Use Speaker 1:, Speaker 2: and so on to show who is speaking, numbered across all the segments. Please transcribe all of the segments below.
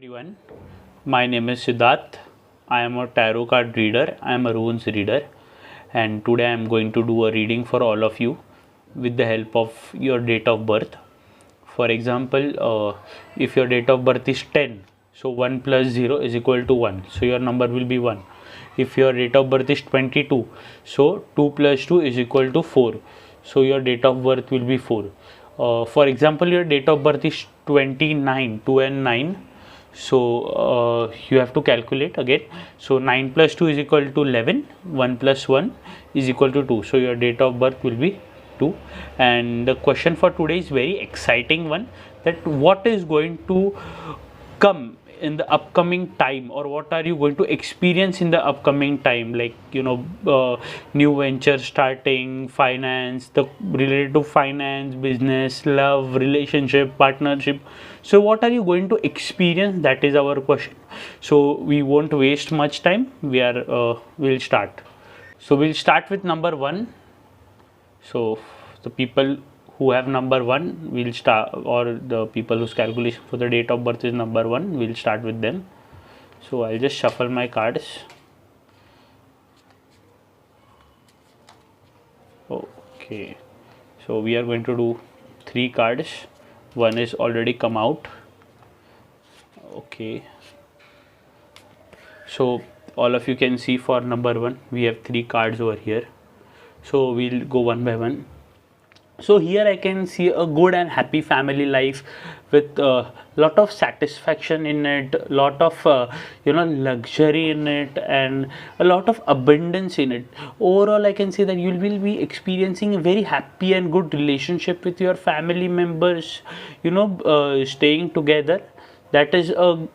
Speaker 1: Everyone, my name is Siddharth. I am a tarot card reader, I am a runes reader, and today I am going to do a reading for all of you with the help of your date of birth. For example, if your date of birth is 10, so 1 plus 0 is equal to 1, so your number will be 1. If your date of birth is 22, so 2 plus 2 is equal to 4, so your date of birth will be 4. For example, your date of birth is 29, 2 and 9, so you have to calculate again. So 9 plus 2 is equal to 11, 1 plus 1 is equal to 2, so your date of birth will be 2. And the question for today is very exciting one, that what is going to come in the upcoming time, or what are you going to experience in the upcoming time, like new venture starting, finance, the related to finance, business, love, relationship, partnership. So what are you going to experience? That is our question. So we won't waste much time. We'll start. So we'll start with number 1. So the people who have number 1 will start, or the people whose calculation for the date of birth is number 1, we'll start with them. So I'll just shuffle my cards. Okay, so we are going to do 3 cards. One is already come out. Okay, so all of you can see for number 1 we have 3 cards over here. So we'll go one by one. So here I can see a good and happy family life with a lot of satisfaction in it, lot of luxury in it, and a lot of abundance in it. Overall, I can say that you will be experiencing a very happy and good relationship with your family members. Staying together. That is a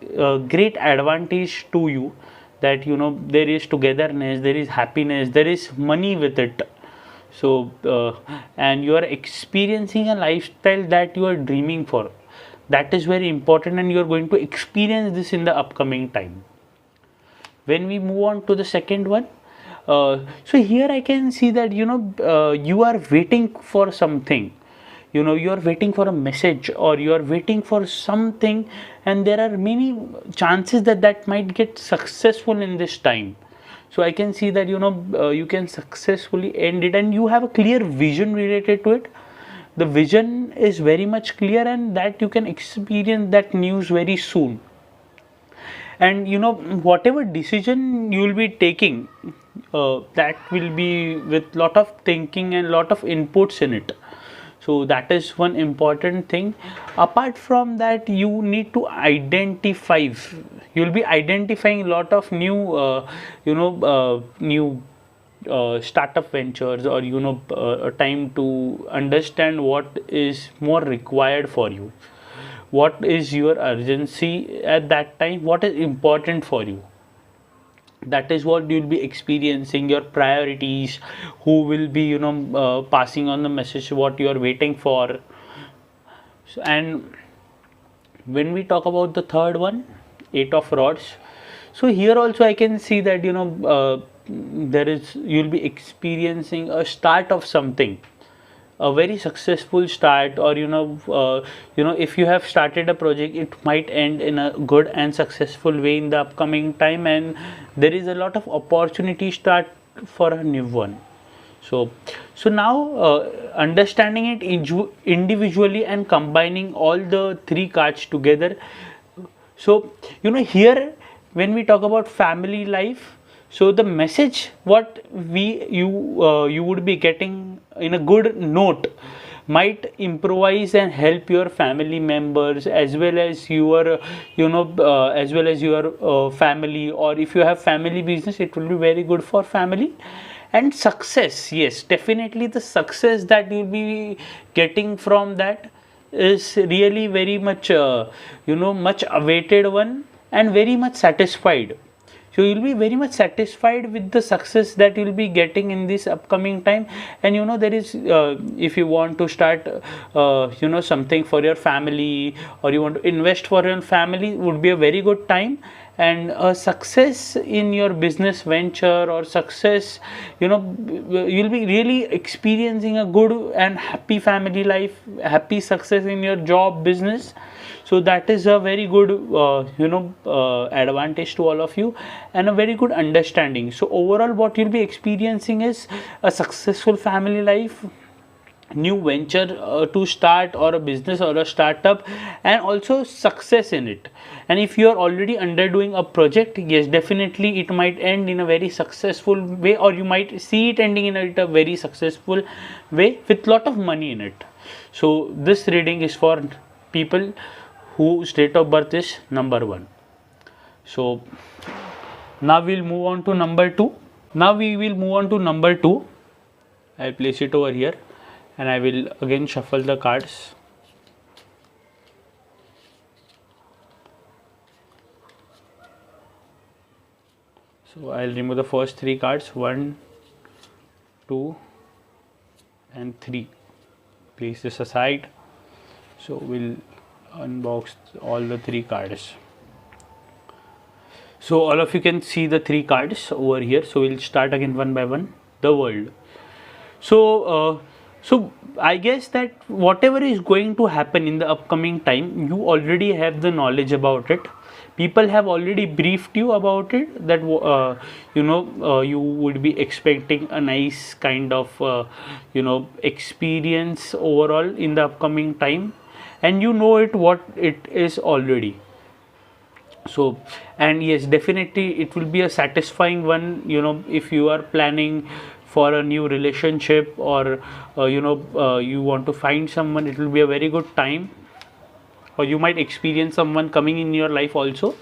Speaker 1: great advantage to you. That there is togetherness, there is happiness, there is money with it. So and you are experiencing a lifestyle that you are dreaming for. That is very important, and you are going to experience this in the upcoming time. When we move on to the second one, so here I can see that you are waiting for something. You are waiting for a message, or you are waiting for something, and there are many chances that might get successful in this time. So I can see that you can successfully end it, and you have a clear vision related to it. The vision is very much clear, and that you can experience that news very soon. And whatever decision you will be taking, that will be with lot of thinking and lot of inputs in it. So that is one important thing. Apart from that, you need to identify. You'll be identifying a lot of new startup ventures, or a time to understand what is more required for you. What is your urgency at that time? What is important for you? That is what you'll be experiencing, your priorities, who will be passing on the message, what you are waiting for. So, and when we talk about the third one, 8 of rods, so here also I can see that you'll be experiencing a start of something, a very successful start, or if you have started a project, it might end in a good and successful way in the upcoming time, and there is a lot of opportunity start for a new one. So now understanding it individually and combining all the 3 cards together. So here when we talk about family life, so the message what you would be getting in a good note might improvise and help your family members, as well as your family, or if you have family business, it will be very good for family. And success, yes, definitely the success that you'll be getting from that is really very much much awaited one, and very much satisfied. So you'll be very much satisfied with the success that you'll be getting in this upcoming time. And there is if you want to start something for your family, or you want to invest for your family, would be a very good time. And a success in your business venture, or success, you'll be really experiencing a good and happy family life, happy success in your job, business. So that is a very good advantage to all of you, and a very good understanding. So overall what you'll be experiencing is a successful family life, new venture to start, or a business or a startup, and also success in it. And if you are already underdoing a project, yes, definitely it might end in a very successful way, or you might see it ending in a very successful way with lot of money in it. So this reading is for people whose date of birth is number 1. So now we'll move on to number 2. Now we will move on to number 2. I'll place it over here, and I will again shuffle the cards. So I'll remove the first 3 cards, 1, 2 and 3. Place this aside. So we'll unbox all the 3 cards. So all of you can see the 3 cards over here. So we'll start again one by one. The World. So I guess that whatever is going to happen in the upcoming time, you already have the knowledge about it. People have already briefed you about it, that you would be expecting a nice kind of experience overall in the upcoming time, and you know it what it is already. So, and yes, definitely it will be a satisfying one, if you are planning for a new relationship, or you want to find someone, it will be a very good time. Or you might experience someone coming in your life also.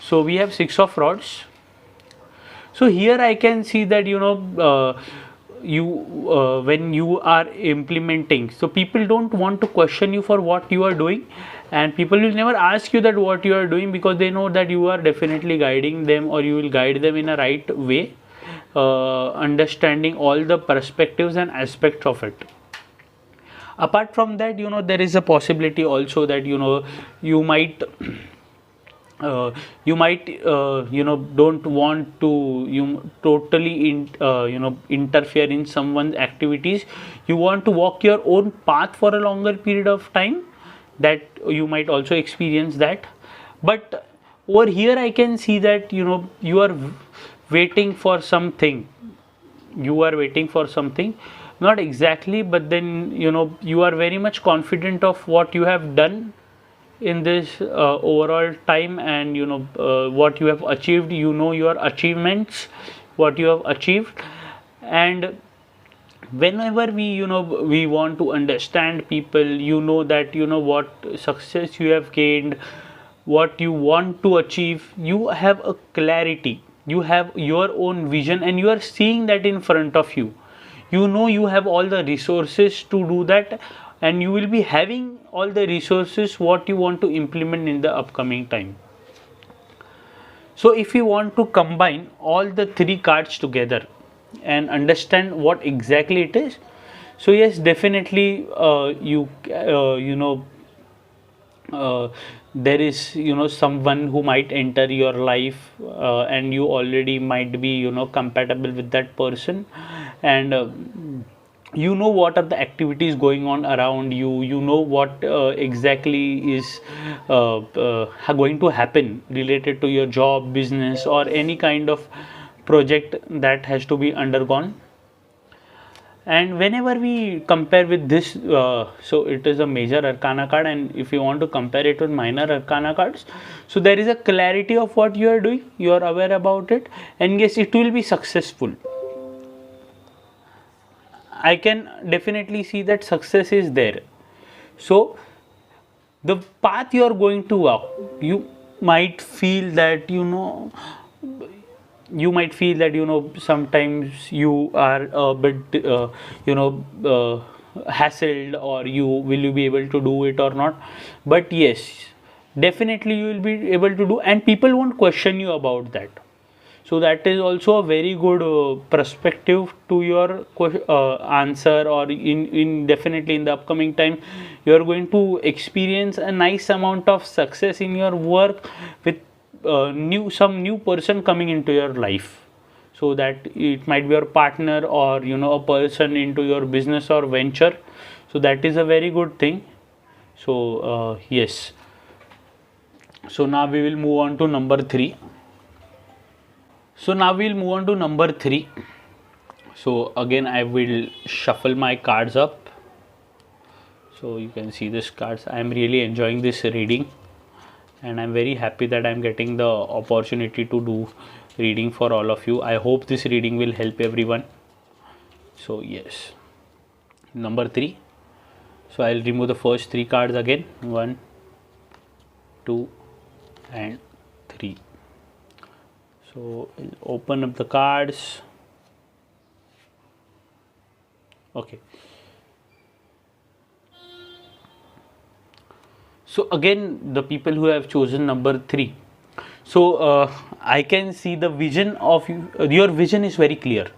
Speaker 1: So we have 6 of Rods. So here I can see that when you are implementing, so people don't want to question you for what you are doing, and people will never ask you that what you are doing, because they know that you are definitely guiding them, or you will guide them in a right way, understanding all the perspectives and aspects of it. Apart from that, there is a possibility also that you might don't want to totally interfere in someone's activities. You want to walk your own path for a longer period of time, that you might also experience that. But over here I can see that you are waiting for something. Not exactly, but then you are very much confident of what you have done in this overall time, and what you have achieved, your achievements, what you have achieved. And whenever we want to understand people, that what success you have gained, what you want to achieve, you have a clarity, you have your own vision, and you are seeing that in front of you. You have all the resources to do that, and you will be having all the resources what you want to implement in the upcoming time. So if you want to combine all the 3 cards together and understand what exactly it is, so yes, definitely there is someone who might enter your life, and you already might be compatible with that person, and what are the activities going on around you, what exactly is going to happen related to your job, business, or any kind of project that has to be undergone. And whenever we compare with this, so it is a major arcana card, and if you want to compare it with minor arcana cards, so there is a clarity of what you are doing, you are aware about it, and yes, it will be successful. I can definitely see that success is there. So the path you are going to walk, you might feel that sometimes you are a bit hassled, or will you be able to do it or not. But yes, definitely you will be able to do, and people won't question you about that. So that is also a very good perspective to your answer, or in definitely in the upcoming time you are going to experience a nice amount of success in your work, with some new person coming into your life. So that it might be your partner, or a person into your business or venture. So that is a very good thing. So yes, so now we will move on to number 3. So now we'll move on to number 3. So again I will shuffle my cards up. So you can see this cards. I am really enjoying this reading, and I'm very happy that I'm getting the opportunity to do reading for all of you. I hope this reading will help everyone. So yes, number 3. So I'll remove the first 3 cards again. 1, 2 and 3. So I'll open up the cards. Okay. So again, the people who have chosen number 3. So I can see the vision of you. Your vision is very clear.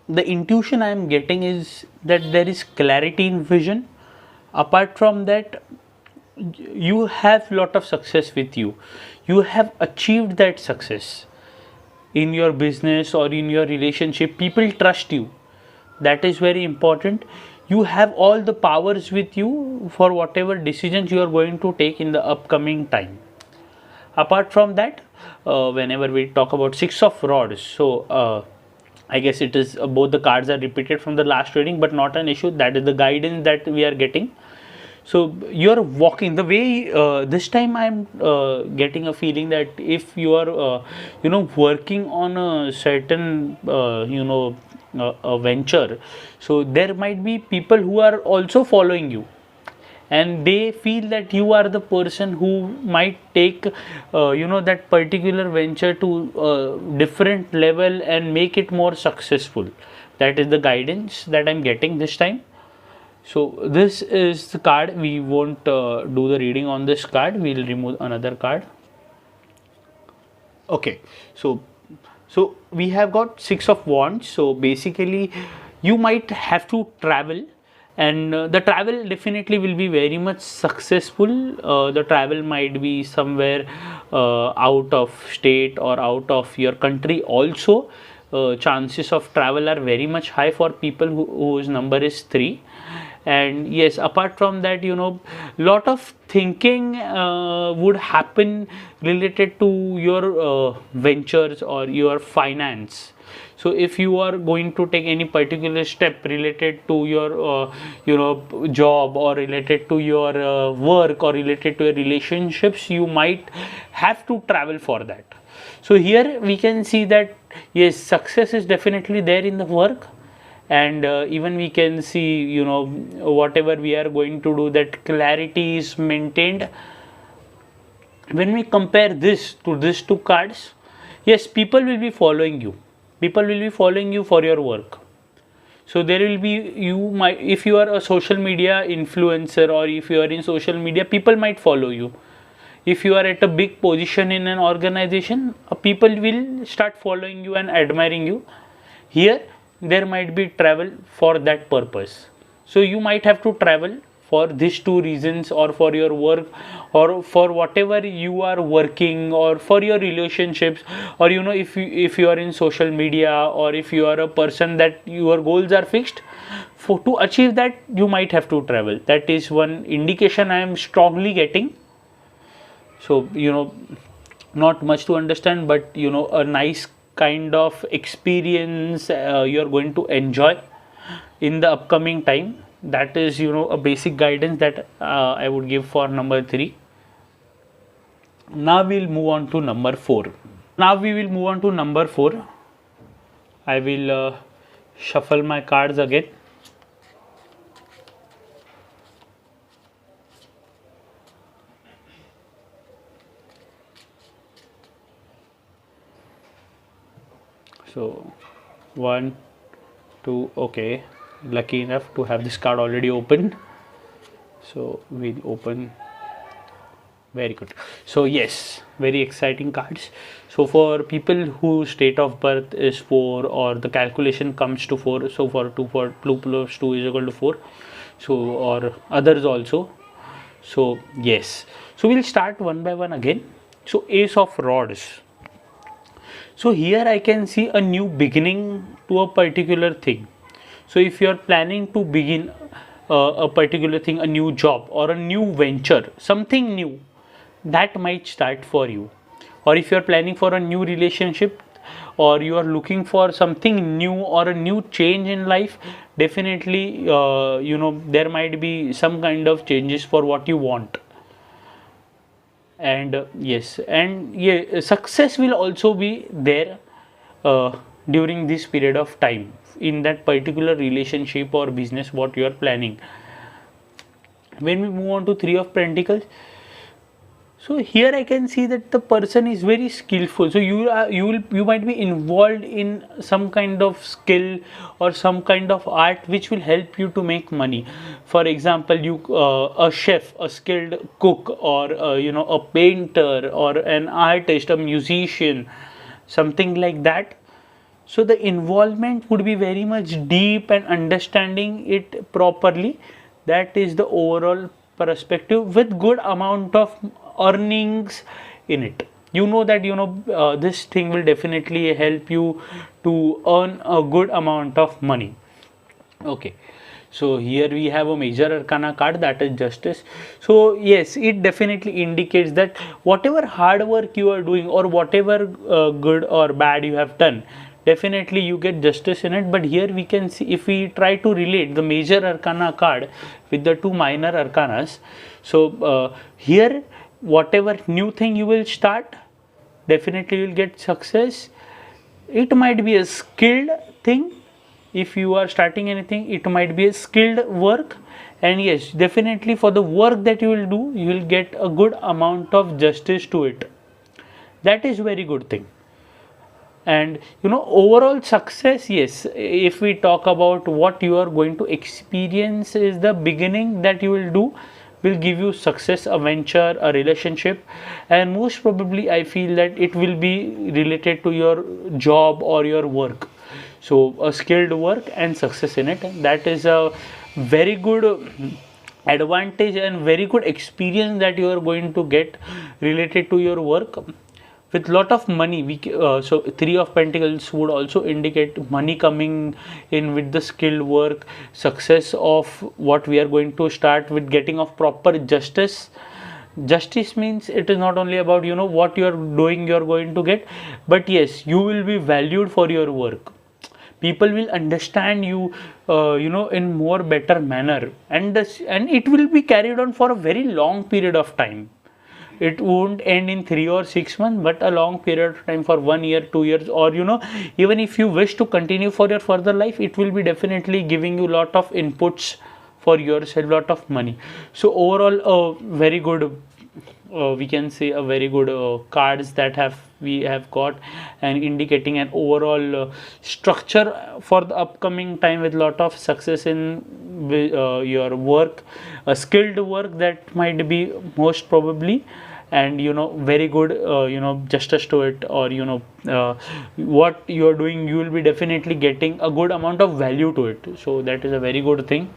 Speaker 1: The intuition I am getting is that there is clarity in vision. Apart from that, you have lot of success with you. You have achieved that success in your business or in your relationship. People trust you. That is very important. You have all the powers with you for whatever decisions you are going to take in the upcoming time. Apart from that, whenever we talk about 6 of rods, so I guess it is both the cards are repeated from the last reading, but not an issue. That is the guidance that we are getting. So you're walking the way. This time I'm getting a feeling that if you are working on a certain a venture, so there might be people who are also following you, and they feel that you are the person who might take that particular venture to a different level and make it more successful. That is the guidance that I'm getting this time. So this is the card. We won't do the reading on this card. We'll remove another card. Okay, so we have got 6 of wands. So basically you might have to travel, and the travel definitely will be very much successful. The travel might be somewhere out of state or out of your country also. Chances of travel are very much high for people whose number is 3. And yes, apart from that, lot of thinking would happen related to your ventures or your finance. So if you are going to take any particular step related to your job, or related to your work, or related to your relationships, you might have to travel for that. So here we can see that yes, success is definitely there in the work, and even we can see whatever we are going to do, that clarity is maintained. When we compare this to these 2 cards, yes, people will be following you. People will be following you for your work. So there will be, you might, if you are a social media influencer, or if you are in social media, people might follow you. If you are at a big position in an organization, people will start following you and admiring you. Here there might be travel for that purpose. So you might have to travel for these 2 reasons, or for your work, or for whatever you are working, or for your relationships, or if you are in social media, or if you are a person that your goals are fixed, for to achieve that you might have to travel. That is one indication I am strongly getting. So not much to understand, but a nice kind of experience you're going to enjoy in the upcoming time. That is a basic guidance that I would give for number 3. Now we'll move on to number 4. Now we will move on to number 4. I will shuffle my cards again. So 1, 2, okay, lucky enough to have this card already opened. So we'll open. Very good. So yes, very exciting cards. So for people whose date of birth is 4, or the calculation comes to 4, so for 2 plus 2 is equal to 4, so, or others also. So yes, so we'll start one by one again. So ace of rods. So here I can see a new beginning to a particular thing. So if you are planning to begin a particular thing, a new job or a new venture, something new that might start for you. Or if you are planning for a new relationship, or you are looking for something new or a new change in life, definitely there might be some kind of changes for what you want. And yes, and yeah, success will also be there during this period of time in that particular relationship or business what you are planning. When we move on to three of pentacles, so here I can see that the person is very skillful. So you might be involved in some kind of skill or some kind of art which will help you to make money. For example, you a chef, a skilled cook, or a painter, or an artist, a musician, something like that. So the involvement would be very much deep and understanding it properly. That is the overall perspective, with good amount of earnings in it. You know that this thing will definitely help you to earn a good amount of money. Okay, so here we have a major arcana card, that is justice. So yes, it definitely indicates that whatever hard work you are doing, or whatever good or bad you have done, definitely you get justice in it. But here we can see, if we try to relate the major arcana card with the two minor arcanas, so here whatever new thing you will start, definitely you will get success. It might be a skilled thing. If you are starting anything, it might be a skilled work. And yes, definitely for the work that you will do, you will get a good amount of justice to it. That is very good thing. And overall success, yes, if we talk about what you are going to experience, is the beginning that you will do will give you success, a venture, a relationship. And most probably I feel that it will be related to your job or your work. So a skilled work and success in it, that is a very good advantage and very good experience that you are going to get related to your work. With lot of money, so three of pentacles would also indicate money coming in with the skilled work, success of what we are going to start with, getting of proper justice. Justice means it is not only about what you are doing you are going to get, but yes, you will be valued for your work. People will understand you in more better manner, and it will be carried on for a very long period of time. It won't end in 3 or 6 months, but a long period of time, for 1 year, 2 years, or even if you wish to continue for your further life, it will be definitely giving you lot of inputs for yourself, lot of money. So overall, a very good, we can say a very good cards that we have got, and indicating an overall structure for the upcoming time, with lot of success in your work, a skilled work that might be most probably, and very good justice to it, or what you are doing, you will be definitely getting a good amount of value to it. So that is a very good thing.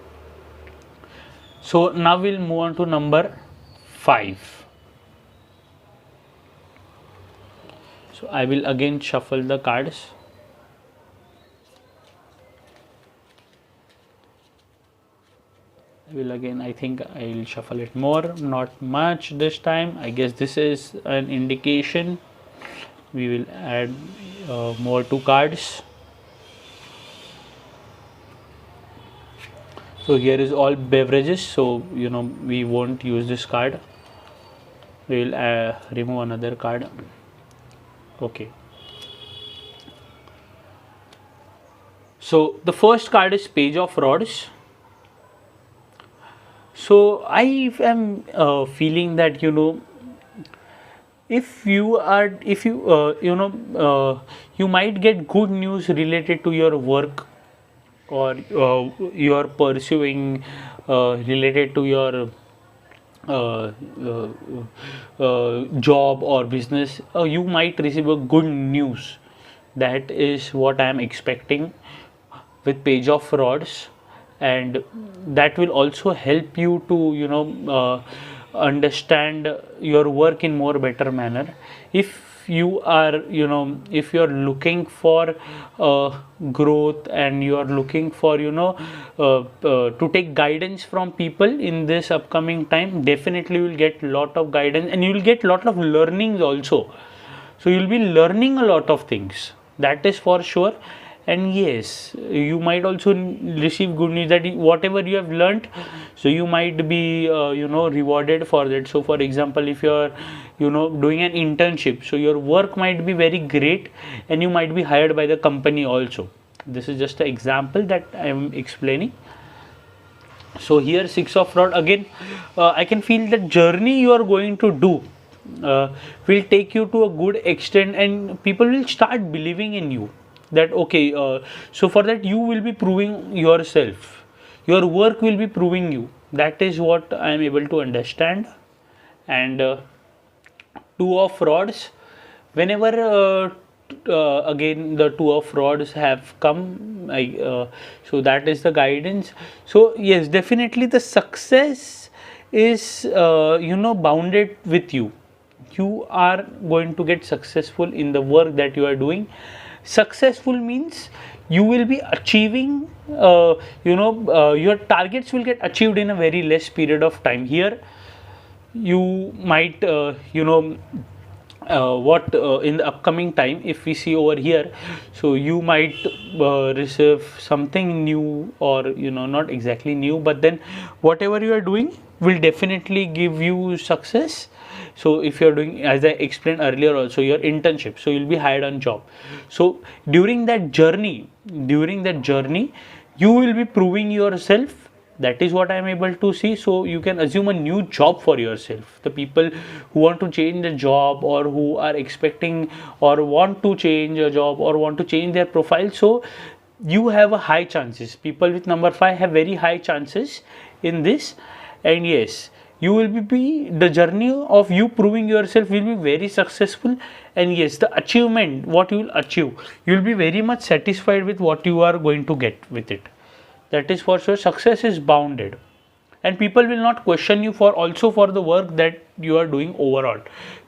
Speaker 1: So now we'll move on to number 5. So I will again shuffle the cards. I think I will shuffle it more, not much this time. I guess this is an indication. We will add more 2 cards. So here is all beverages, so we won't use this card. We will remove another card. Okay. So the first card is Page of Rods. So I am feeling that if you might get good news related to your work, or you are pursuing related to your job or business, you might receive a good news. That is what I am expecting with Page of Rods. And that will also help you to understand your work in more better manner. If you are, if you're looking for growth, and you are looking for, to take guidance from people in this upcoming time, definitely you will get lot of guidance, and you will get lot of learnings also. So you'll be learning a lot of things, that is for sure. And yes, you might also receive good news that whatever you have learned, so you might be rewarded for that. So for example, if you're doing an internship, so your work might be very great, and you might be hired by the company also. This is just an example that I am explaining. So here, six of rod again, I can feel the journey you are going to do will take you to a good extent, and people will start believing in you, that okay, so for that you will be proving yourself, your work will be proving you. That is what I am able to understand. And two of rods, whenever again the two of rods have come, so that is the guidance. So yes, definitely the success is bounded with you. You are going to get successful in the work that you are doing. Successful means you will be achieving, your targets will get achieved in a very less period of time. Here you might, what in the upcoming time, if we see over here, so you might receive something new, or not exactly new, but then whatever you are doing will definitely give you success. So if you are doing, as I explained earlier also, your internship, so you'll be hired on job. So during that journey, you will be proving yourself. That is what I am able to see. So you can assume a new job for yourself. The people who want to change the job, or who are expecting or want to change a job, or want to change their profile, so you have a high chances. People with number 5 have very high chances in this. And yes, you will be the journey of you proving yourself will be very successful. And yes, the achievement, what you will achieve, you will be very much satisfied with what you are going to get with it. That is for sure. Success is bounded, and people will not question you for also for the work that you are doing overall,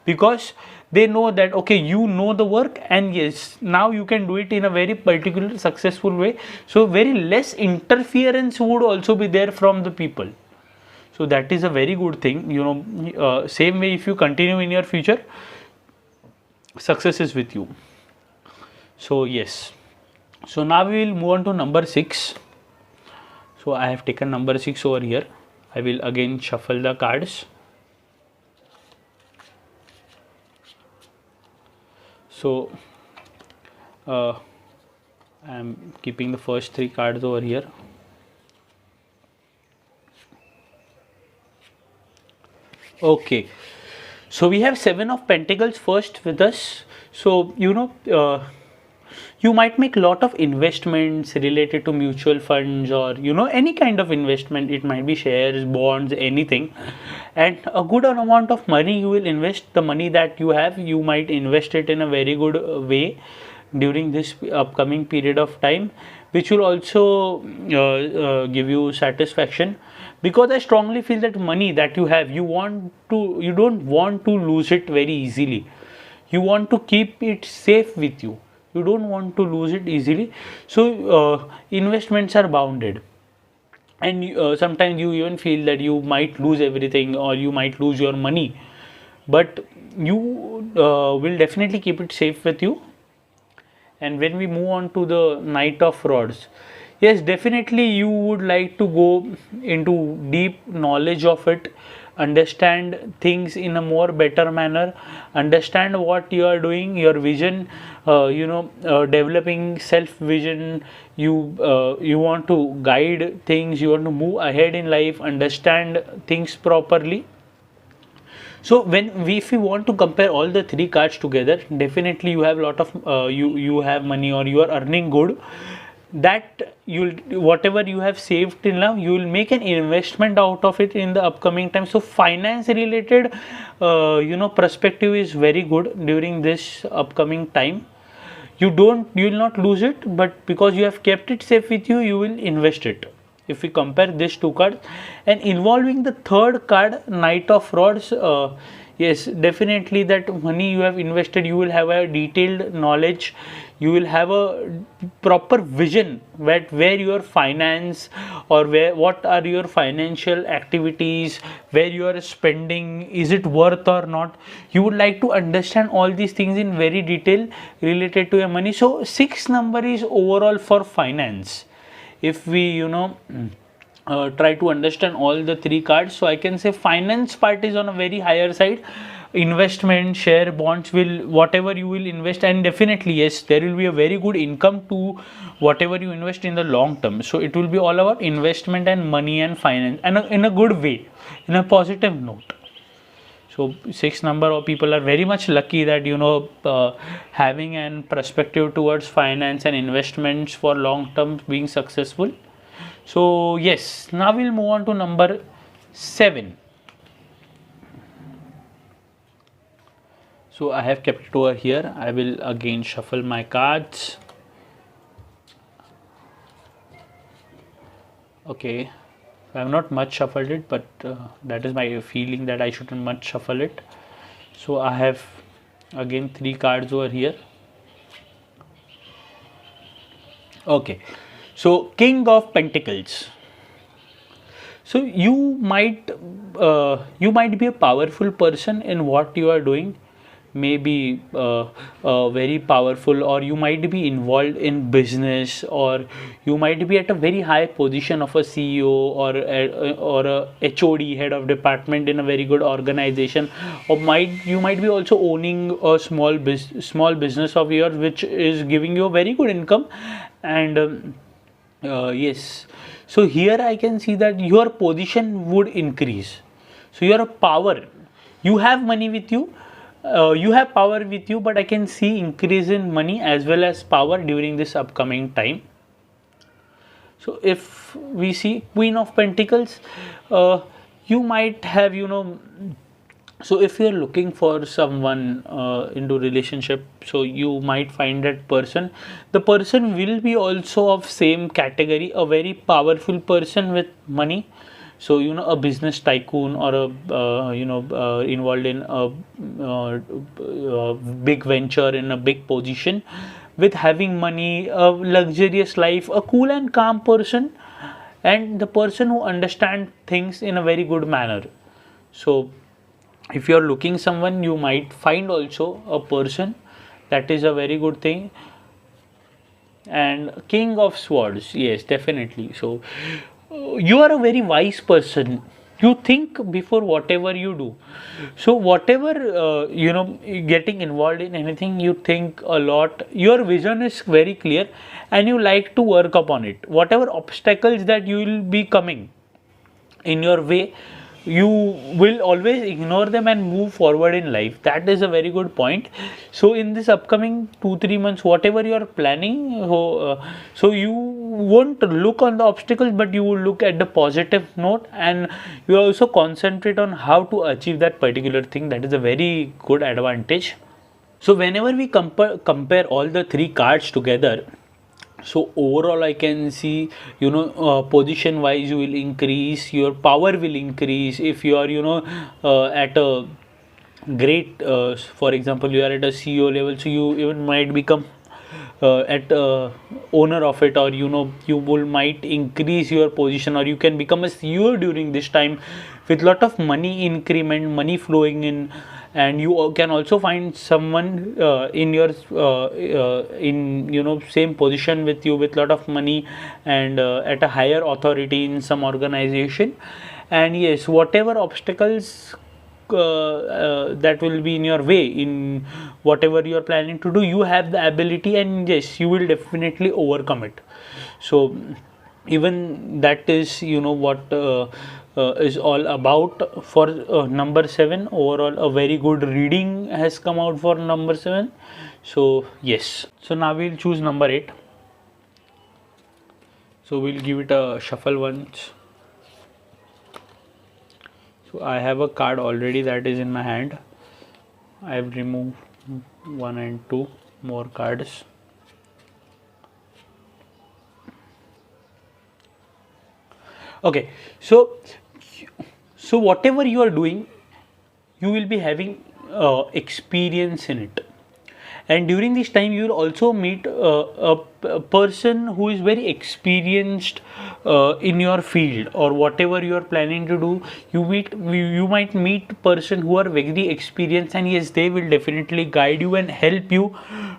Speaker 1: because they know that okay, you know the work, and yes, now you can do it in a very particular successful way. So very less interference would also be there from the people. So that is a very good thing. Same way, if you continue in your future, success is with you. So yes, so now we will move on to number 6. So I have taken number 6 over here. I will again shuffle the cards. So I am keeping the first 3 cards over here. Okay, so we have 7 of Pentacles first with us. So you might make a lot of investments related to mutual funds, or any kind of investment. It might be shares, bonds, anything, and a good amount of money you will invest. The money that you have, you might invest it in a very good way during this upcoming period of time, which will also give you satisfaction. Because I strongly feel that money that you have, you don't want to lose it very easily. You want to keep it safe with you. You don't want to lose it easily. So investments are bounded, and sometimes you even feel that you might lose everything, or you might lose your money, but you will definitely keep it safe with you. And when we move on to the Knight of Rods, yes, definitely you would like to go into deep knowledge of it, understand things in a more better manner, understand what you are doing, your vision, developing self vision. You want to guide things, you want to move ahead in life, understand things properly. So if we want to compare all the 3 cards together, definitely you have a lot of you have money, or you are earning good. That you'll, whatever you have saved till now, you will make an investment out of it in the upcoming time. So finance related perspective is very good during this upcoming time. You will not lose it, but because you have kept it safe with you, you will invest it if we compare these two cards, and involving the third card, Knight of Rods, yes, definitely that money you have invested, you will have a detailed knowledge, you will have a proper vision where your finance, or where what are your financial activities, where you are spending, is it worth or not. You would like to understand all these things in very detail related to your money. So 6 number is overall for finance. If we try to understand all the 3 cards, so I can say finance part is on a very higher side. Investment, share, bonds, will whatever you will invest, and definitely yes, there will be a very good income to whatever you invest in the long term. So it will be all about investment and money and finance, and in a good way, in a positive note. So 6 number of people are very much lucky that having an perspective towards finance and investments for long term being successful. So yes, now we'll move on to number 7. So I have kept it over here. I will again shuffle my cards. Okay, I have not much shuffled it, but that is my feeling that I shouldn't much shuffle it. So I have again 3 cards over here. Okay, so King of Pentacles. So you might be a powerful person in what you are doing, maybe very powerful, or you might be involved in business, or you might be at a very high position of a CEO, or a HOD, head of department, in a very good organization, or you might be also owning a small business of yours which is giving you a very good income. And yes, so here I can see that your position would increase. So your power, you have money with you, you have power with you, but I can see increase in money as well as power during this upcoming time. So if we see Queen of Pentacles, you might have, so if you're looking for someone into relationship, so you might find that person. The person will be also of same category, a very powerful person with money. So a business tycoon, or a involved in a big venture, in a big position, with having money, a luxurious life, a cool and calm person, and the person who understands things in a very good manner. So if you are looking someone, you might find also a person, that is a very good thing. And King of Swords, yes, definitely. So you are a very wise person, you think before whatever you do. So whatever getting involved in anything, you think a lot, your vision is very clear, and you like to work upon it. Whatever obstacles that you will be coming in your way, you will always ignore them and move forward in life. That is a very good point. So in this upcoming 2-3 months, whatever you are planning, so you won't look on the obstacles, but you will look at the positive note, and you also concentrate on how to achieve that particular thing. That is a very good advantage. So whenever we compare all the 3 cards together, so overall I can see, position wise, you will increase, your power will increase. If you are at a great, for example, you are at a CEO level, so you even might become at owner of it, or you will might increase your position, or you can become a CEO during this time, with lot of money increment, money flowing in. And you can also find someone in your in same position with you, with lot of money, and at a higher authority in some organization. And yes, whatever obstacles that will be in your way, in whatever you are planning to do, you have the ability, and yes, you will definitely overcome it. So even that is what is all about for number 7. Overall, a very good reading has come out for number 7. So yes, so now we'll choose number 8. So we'll give it a shuffle once. So I have a card already that is in my hand. I have removed 1 and 2 more cards. Okay, so whatever you are doing, you will be having experience in it, and during this time you will also meet a person who is very experienced in your field, or whatever you are planning to do. You might meet person who are very experienced, and yes, they will definitely guide you and help you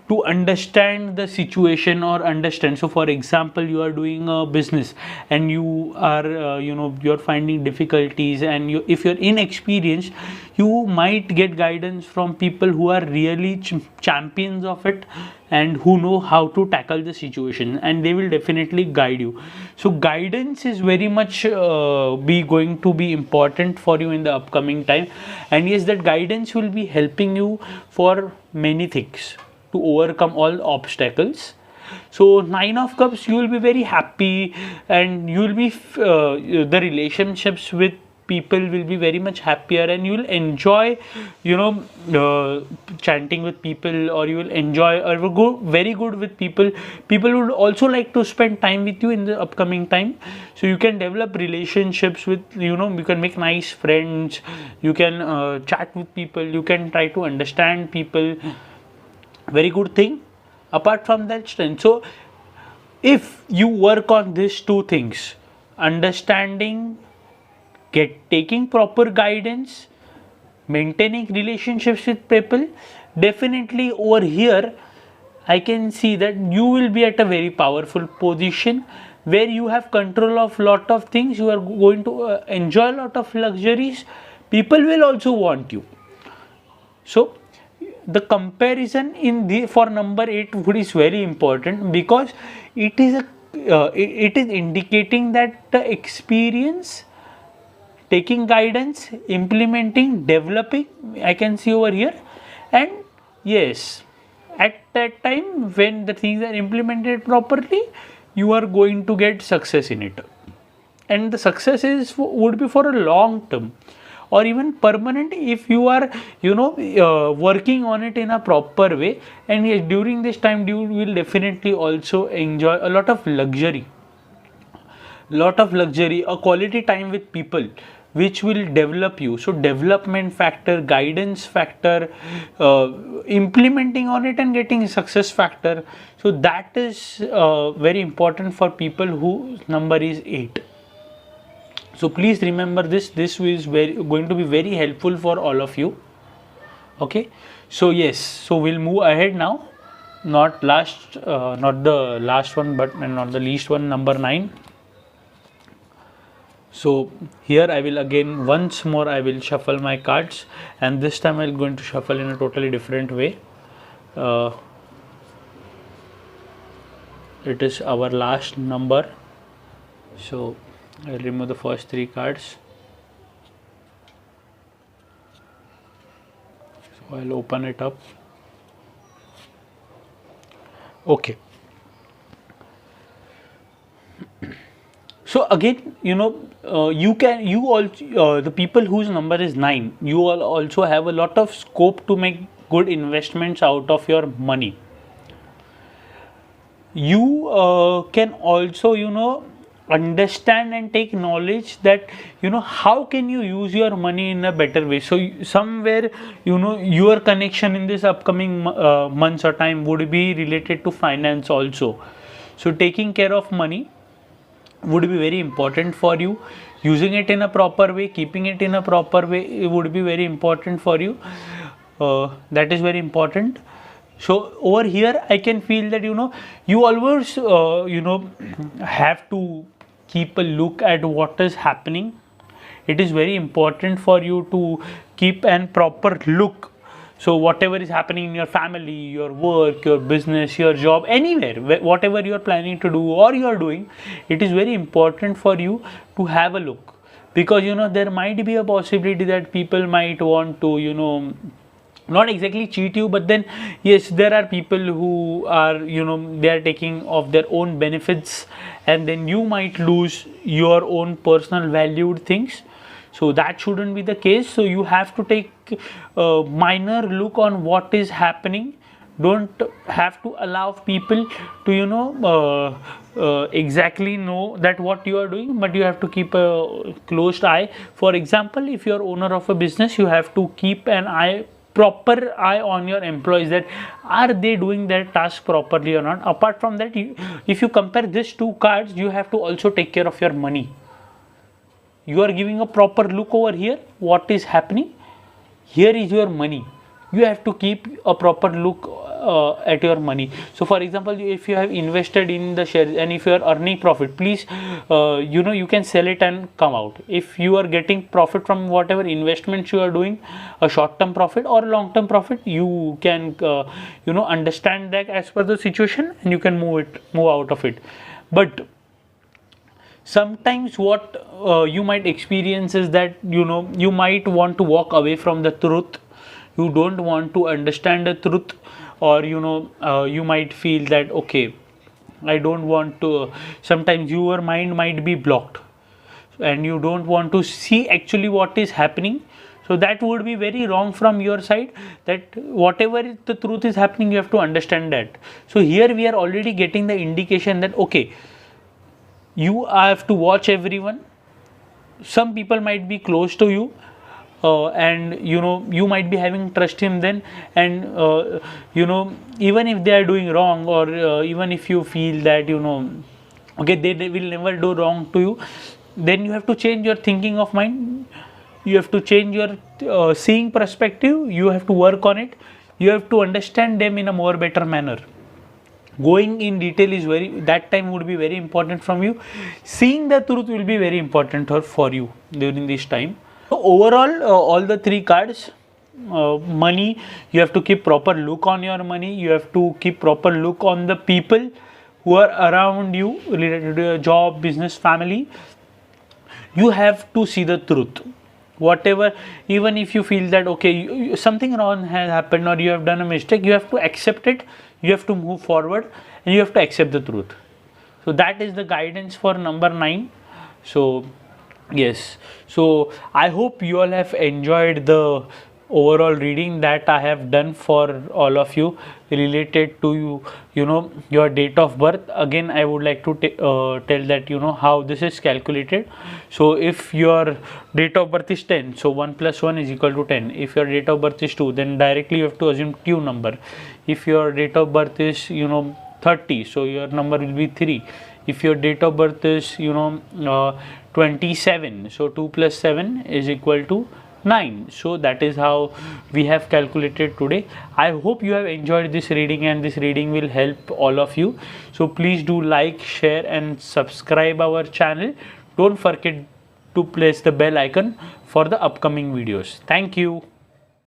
Speaker 1: to understand the situation or understand. So for example, you are doing a business and you are you're finding difficulties, and if you're inexperienced, you might get guidance from people who are really champions of it and who know how to tackle the situation, and they will definitely guide you. So guidance is very much be going to be important for you in the upcoming time, and yes, that guidance will be helping you for many things to overcome all obstacles. So nine of cups, you will be very happy, and you will be the relationships with people will be very much happier, and you will enjoy chanting with people, or you will enjoy or will go very good with people. People would also like to spend time with you in the upcoming time, so you can develop relationships with, you can make nice friends, you can chat with people, you can try to understand people. Very good thing. Apart from that strength, so if you work on these two things, understanding, taking proper guidance, maintaining relationships with people, definitely over here I can see that you will be at a very powerful position where you have control of lot of things. You are going to enjoy a lot of luxuries. People will also want you. So the comparison in the for number 8 would is very important, because it is it is indicating that the experience, taking guidance, implementing, developing, I can see over here. And yes, at that time when the things are implemented properly, you are going to get success in it, and the success is would be for a long term or even permanent if you are working on it in a proper way. And yes, during this time you will definitely also enjoy a lot of luxury, a quality time with people which will develop you. So development factor, guidance factor, implementing on it and getting success factor, so that is very important for people whose number is 8. So please remember this is going to be very helpful for all of you. Okay, so yes, so we'll move ahead now. Not the last one, but not the least one, number 9. So here I will again once more I will shuffle my cards, and this time I'm going to shuffle in a totally different way. It is our last number, so I'll remove the first 3 cards. So I'll open it up. Okay. So again, the people whose number is 9, you all also have a lot of scope to make good investments out of your money. You can also understand and take knowledge that how can you use your money in a better way. So somewhere your connection in this upcoming months or time would be related to finance also. So taking care of money would be very important for you. Using it in a proper way, keeping it in a proper way, it would be very important for you. That is very important. So over here I can feel that you always have to keep a look at what is happening. It is very important for you to keep an proper look. So whatever is happening in your family, your work, your business, your job, anywhere, whatever you are planning to do or you are doing, it is very important for you to have a look, because there might be a possibility that people might want to not exactly cheat you, but then yes, there are people who are they are taking of their own benefits, and then you might lose your own personal valued things. So that shouldn't be the case. So you have to take a minor look on what is happening don't have to allow people to exactly know that what you are doing, but you have to keep a closed eye. For example, if you are owner of a business, you have to keep an eye, proper eye on your employees, that are they doing their task properly or not. Apart from that, if you compare these two cards, you have to also take care of your money. You are giving a proper look over here, what is happening, here is your money, you have to keep a proper look at your money. So for example, if you have invested in the shares and if you are earning profit, please you can sell it and come out. If you are getting profit from whatever investments you are doing, a short term profit or long term profit, you can understand that as per the situation, and you can move out of it. But sometimes what you might experience is that you might want to walk away from the truth, you don't want to understand the truth, or you might feel that okay, I don't want to. Sometimes your mind might be blocked and you don't want to see actually what is happening. So that would be very wrong from your side, that whatever the truth is happening, you have to understand that. So here we are already getting the indication that okay, you have to watch everyone. Some people might be close to you, and you might be having trust in them, and even if they are doing wrong, or even if you feel that okay, they will never do wrong to you, then you have to change your thinking of mind, you have to change your seeing perspective, you have to work on it, you have to understand them in a more better manner. Going in detail is that time would be very important from you. Seeing the truth will be very important for you during this time. So overall, all the three cards, money, you have to keep proper look on your money, you have to keep proper look on the people who are around you related to your job, business, family. You have to see the truth. Whatever, even if you feel that okay, something wrong has happened or you have done a mistake, you have to accept it, you have to move forward, and you have to accept the truth. So that is the guidance for number 9. So yes, so I hope you all have enjoyed the overall reading that I have done for all of you related to your date of birth. Again, I would like to tell that how this is calculated. So if your date of birth is 10, so 1 plus 1 is equal to 10. If your date of birth is 2, then directly you have to assume 2 number. If your date of birth is 30, so your number will be 3. If your date of birth is 27, so 2 plus 7 is equal to 9. So that is how we have calculated today. I hope you have enjoyed this reading, and this reading will help all of you. So please do like, share and subscribe our channel. Don't forget to press the bell icon for the upcoming videos. Thank you.